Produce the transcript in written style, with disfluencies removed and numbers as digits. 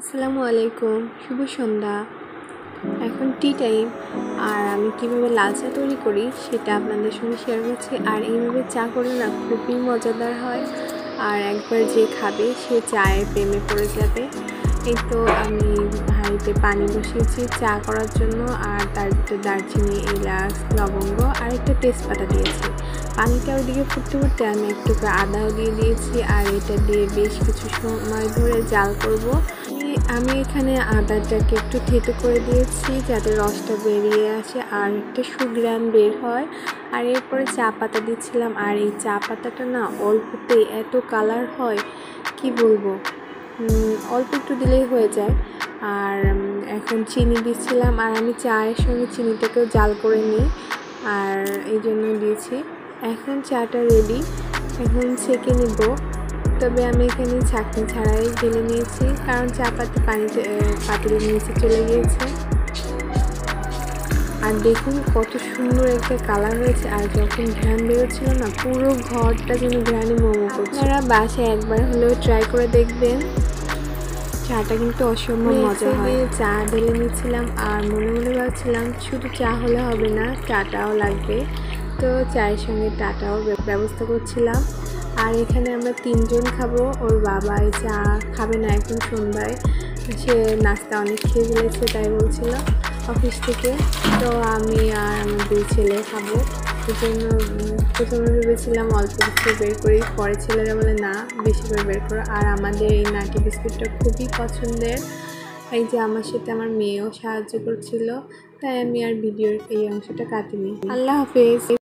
আসসালামু আলাইকুম, শুভ সন্ধ্যা। এখন টি টাইম। আর আমি কীভাবে লাল চা তৈরি করি সেটা আপনাদের সঙ্গে শেয়ার করছি। আর এইভাবে চা করলে না খুবই মজাদার হয়, আর একবার যে খাবে সে চায়ের প্রেমে পড়ে যাবে। এই তো আমি হাঁড়িতে পানি বসিয়েছি চা করার জন্য, আর তার ভিতরে দারচিনি, এলাচ, লবঙ্গ আর একটা তেজপাতা দিয়েছি। পানিটা ওইদিকে ফুটতে ফুটতে আমি একটু আদাও দিয়ে দিয়েছি, আর এটা দিয়ে বেশ কিছু সময় ধরে জাল করব। আমি এখানে আদাটাকে একটু থেতো করে দিয়েছি যাতে রসটা বেরিয়ে আসে আর একটা সুঘ্রাণ বের হয়। আর এরপরে চা পাতা দিচ্ছিলাম, আর এই চা পাতাটা না অল্পতে এত কালার হয় কি বলবো, অল্প একটু দিলেই হয়ে যায়। আর এখন চিনি দিচ্ছিলাম, আর আমি চায়ের সঙ্গে চিনিটাকেও জাল করে নিই, আর এই জন্য দিয়েছি। এখন চাটা রেডি, এখন ছেঁকে নেব। তবে আমি এখানে ছাঁকনি ছাড়াই ঢেলে নিয়েছি, কারণ চা পাতি পানিতে পাতিলের নিচে চলে গিয়েছে। আর দেখুন কত সুন্দর একটা কালার হয়েছে, আর যখন ঘ্রাণ বেরোচ্ছিল না পুরো ঘরটা যেন ঘ্রাণে মোমো করছে। আপনারা বাসায় একবার হলেও ট্রাই করে দেখবেন, চাটা কিন্তু অসম্ভব মজা হয়। চা ঢেলে নিচ্ছিলাম, আর মনে মনে ভাবছিলাম শুধু চা হলে হবে না, চাটাও লাগবে। তো চায়ের সঙ্গে টাটাও ব্যবস্থা করছিলাম। আর এখানে আমরা 3 জন খাবো। ওর বাবা এই চা খাবে না এখন সন্ধ্যায়, সে নাস্তা অনেক খেয়ে ফেলেছে তাই বলছিল অফিস থেকে। তো আমি আর আমার 2 ছেলে খাবো, এই জন্য প্রথমে ভেবেছিলাম অল্প কিছু বের করি, পরে ছেলেরা বলে না বেশি করে বের করো। আর আমাদের এই নাটি বিস্কুটটা খুবই পছন্দের, এই যে আমার সাথে আমার মেয়েও সাহায্য করছিল, তাই আমি আর ভিডিওর এই অংশটা কাটিনি। আল্লাহ হাফেজ।